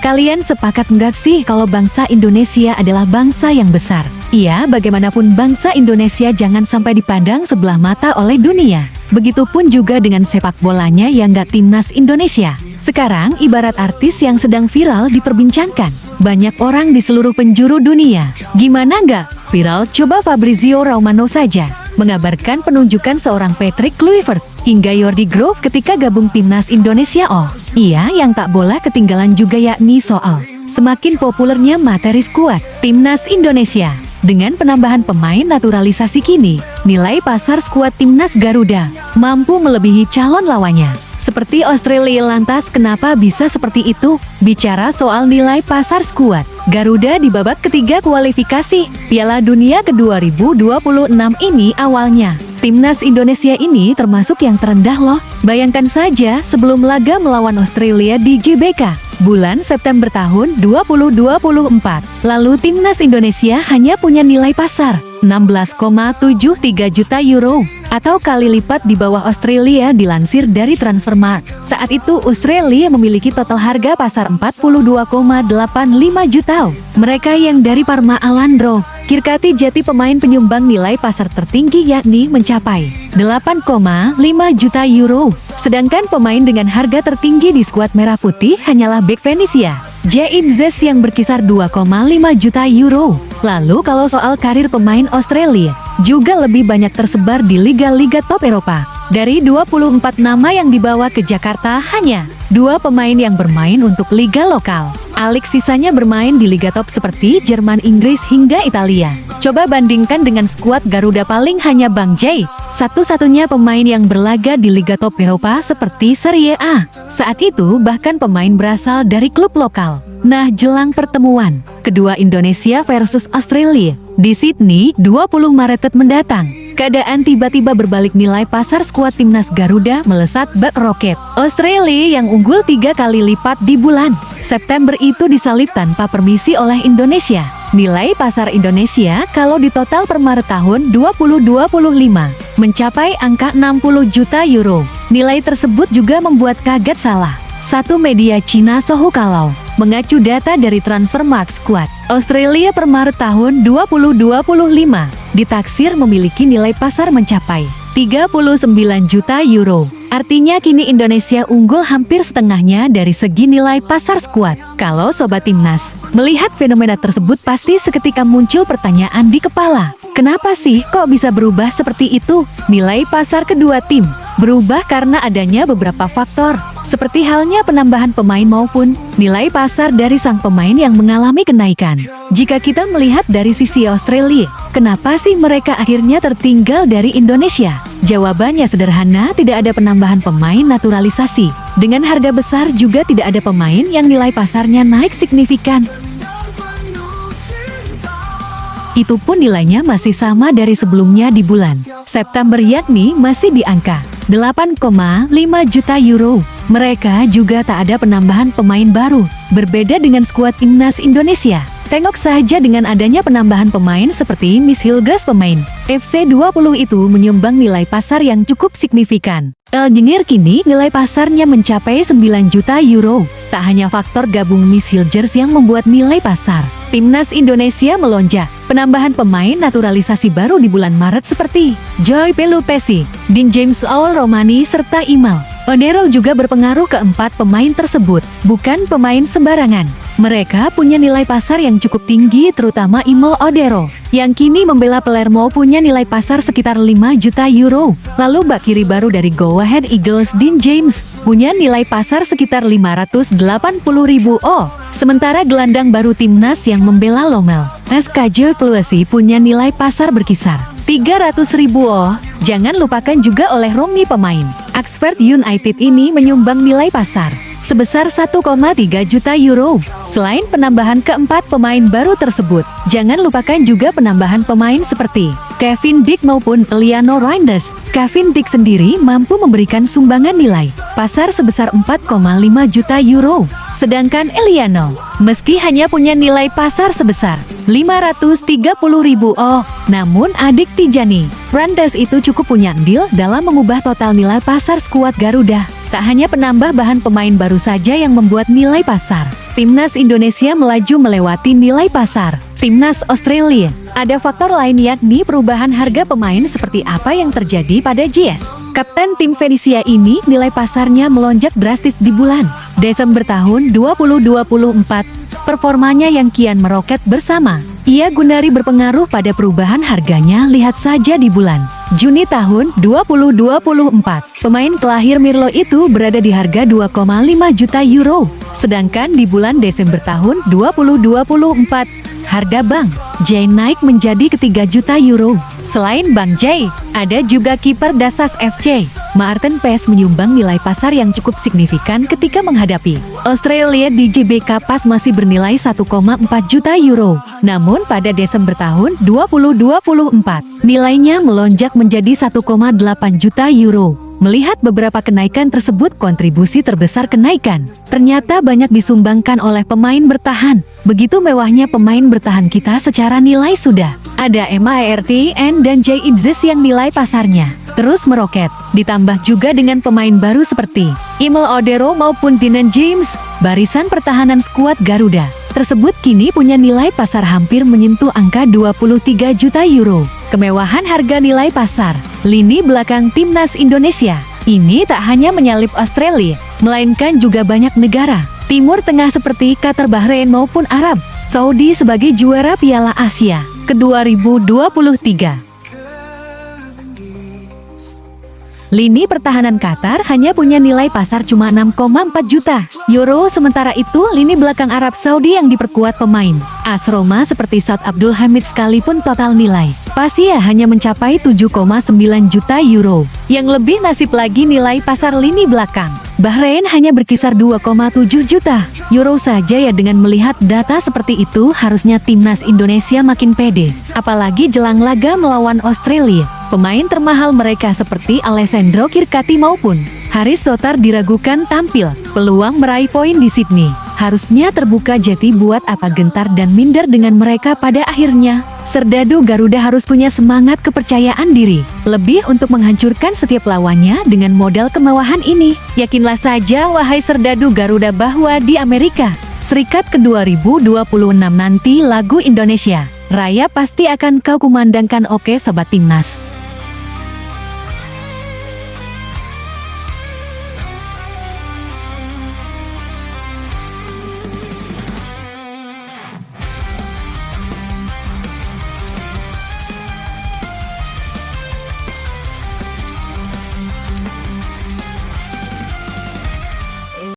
Kalian sepakat nggak sih kalau bangsa Indonesia adalah bangsa yang besar? Iya, bagaimanapun bangsa Indonesia jangan sampai dipandang sebelah mata oleh dunia. Begitupun juga dengan sepak bolanya yang nggak timnas Indonesia. Sekarang ibarat artis yang sedang viral diperbincangkan. Banyak orang di seluruh penjuru dunia. Gimana nggak viral? Coba Fabrizio Romano saja mengabarkan penunjukan seorang Patrick Kluivert hingga Jordi Grove ketika gabung timnas Indonesia. Oh iya, yang tak boleh ketinggalan juga yakni soal semakin populernya materi skuad timnas Indonesia. Dengan penambahan pemain naturalisasi kini, nilai pasar skuad timnas Garuda mampu melebihi calon lawannya seperti Australia. Lantas kenapa bisa seperti itu? Bicara soal nilai pasar skuad Garuda di babak ketiga kualifikasi Piala Dunia ke-2026 ini, awalnya timnas Indonesia ini termasuk yang terendah loh. Bayangkan saja sebelum laga melawan Australia di GBK bulan September tahun 2024, lalu timnas Indonesia hanya punya nilai pasar 16,73 juta euro atau kali lipat di bawah Australia dilansir dari Transfermarkt. Saat itu Australia memiliki total harga pasar 42,85 juta. Mereka yang dari Parma Alandro Kirkati Jati pemain penyumbang nilai pasar tertinggi yakni mencapai 8,5 juta euro. Sedangkan pemain dengan harga tertinggi di skuad merah putih hanyalah bek Venezia Jain Zes yang berkisar 2,5 juta euro. Lalu kalau soal karir pemain Australia juga lebih banyak tersebar di liga-liga top Eropa. Dari 24 nama yang dibawa ke Jakarta, hanya 2 pemain yang bermain untuk liga lokal. Alex sisanya bermain di liga top seperti Jerman, Inggris hingga Italia. Coba bandingkan dengan skuad Garuda, paling hanya Bang Jay, satu-satunya pemain yang berlaga di liga top Eropa seperti Serie A. Saat itu bahkan pemain berasal dari klub lokal. Nah, jelang pertemuan kedua Indonesia versus Australia di Sydney 20 Maret mendatang, keadaan tiba-tiba berbalik. Nilai pasar skuad timnas Garuda melesat bak roket. Australia yang unggul 3 kali lipat di bulan September itu disalip tanpa permisi oleh Indonesia. Nilai pasar Indonesia kalau di total per Maret tahun 2025 mencapai angka 60 juta euro. Nilai tersebut juga membuat kaget salah satu media Cina Sohu kalau mengacu data dari Transfermarkt, skuad Australia per Maret tahun 2025 ditaksir memiliki nilai pasar mencapai 39 juta euro. Artinya kini Indonesia unggul hampir setengahnya dari segi nilai pasar skuad. Kalau sobat timnas melihat fenomena tersebut, pasti seketika muncul pertanyaan di kepala. Kenapa sih kok bisa berubah seperti itu? Nilai pasar kedua tim berubah karena adanya beberapa faktor, seperti halnya penambahan pemain maupun nilai pasar dari sang pemain yang mengalami kenaikan. Jika kita melihat dari sisi Australia, kenapa sih mereka akhirnya tertinggal dari Indonesia? Jawabannya sederhana, tidak ada penambahan pemain naturalisasi. Dengan harga besar juga tidak ada pemain yang nilai pasarnya naik signifikan. Itu pun nilainya masih sama dari sebelumnya di bulan September, yakni masih di angka 8,5 juta euro. Mereka juga tak ada penambahan pemain baru. Berbeda dengan skuad timnas Indonesia, tengok saja dengan adanya penambahan pemain seperti Miss Hilgras, pemain FC20 itu menyumbang nilai pasar yang cukup signifikan. El Jengir kini nilai pasarnya mencapai 9 juta euro. Tak hanya faktor gabung Miss Hilgers yang membuat nilai pasar timnas Indonesia melonjak. Penambahan pemain naturalisasi baru di bulan Maret seperti Joy Pelupesi, Dean James, Aul Romani, serta Imal Odero juga berpengaruh. Keempat pemain tersebut bukan pemain sembarangan. Mereka punya nilai pasar yang cukup tinggi, terutama Imal Odero yang kini membela Palermo punya nilai pasar sekitar 5 juta euro. Lalu bak kiri baru dari Go Ahead Eagles, Dean James, punya nilai pasar sekitar 580.000 oh. Sementara gelandang baru timnas yang membela Lomel, SKJ Pluesi, punya nilai pasar berkisar 300.000 oh. Jangan lupakan juga oleh Romney, pemain Oxford United ini menyumbang nilai pasar sebesar 1,3 juta euro. Selain penambahan keempat pemain baru tersebut, jangan lupakan juga penambahan pemain seperti Kevin Dick maupun Eliano Reinders. Kevin Dick sendiri mampu memberikan sumbangan nilai pasar sebesar 4,5 juta euro. Sedangkan Eliano, meski hanya punya nilai pasar sebesar 530.000 oh, namun adik Tijani Reinders itu cukup punya andil dalam mengubah total nilai pasar skuad Garuda. Tak hanya penambah bahan pemain baru saja yang membuat nilai pasar Timnas Indonesia melaju melewati nilai pasar Timnas Australia. Ada faktor lain yakni perubahan harga pemain seperti apa yang terjadi pada JS. Kapten tim Venezia ini nilai pasarnya melonjak drastis di bulan Desember tahun 2024. Performanya yang kian meroket bersama ia Gunari berpengaruh pada perubahan harganya. Lihat saja di bulan Juni tahun 2024. Pemain kelahir Mirlo itu berada di harga 2,5 juta euro. Sedangkan di bulan Desember tahun 2024, harga Bang J naik menjadi ke 3 juta euro. Selain Bang J, ada juga kiper Dasas FC, Maarten Paes menyumbang nilai pasar yang cukup signifikan ketika menghadapi Australia di GBK. Paes masih bernilai 1,4 juta euro. Namun pada Desember tahun 2024, nilainya melonjak menjadi 1,8 juta euro. Melihat beberapa kenaikan tersebut, kontribusi terbesar kenaikan ternyata banyak disumbangkan oleh pemain bertahan. Begitu mewahnya pemain bertahan kita secara nilai sudah ada Maarten dan J Idzes yang nilai pasarnya terus meroket. Ditambah juga dengan pemain baru seperti Emil Odero maupun Dinan James, barisan pertahanan skuad Garuda tersebut kini punya nilai pasar hampir menyentuh angka 23 juta euro. Kemewahan harga nilai pasar lini belakang Timnas Indonesia ini tak hanya menyalip Australia, melainkan juga banyak negara Timur Tengah seperti Qatar, Bahrain maupun Arab Saudi sebagai juara Piala Asia ke-2023. Lini pertahanan Qatar hanya punya nilai pasar cuma 6,4 juta euro. Sementara itu, lini belakang Arab Saudi yang diperkuat pemain AS Roma seperti Saad Abdul Hamid sekalipun total nilai pasnya hanya mencapai 7,9 juta euro. Yang lebih nasib lagi nilai pasar lini belakang Bahrain hanya berkisar 2,7 juta euro saja ya. Dengan melihat data seperti itu, harusnya Timnas Indonesia makin pede. Apalagi jelang laga melawan Australia. Pemain termahal mereka seperti Alessandro Kirkati maupun Haris Sotar diragukan tampil. Peluang meraih poin di Sydney harusnya terbuka, jadi buat apa gentar dan minder dengan mereka pada akhirnya. Serdadu Garuda harus punya semangat kepercayaan diri lebih untuk menghancurkan setiap lawannya dengan modal kemewahan ini. Yakinlah saja wahai Serdadu Garuda bahwa di Amerika Serikat ke-2026 nanti lagu Indonesia Raya pasti akan kau kumandangkan. Oke Sobat Timnas.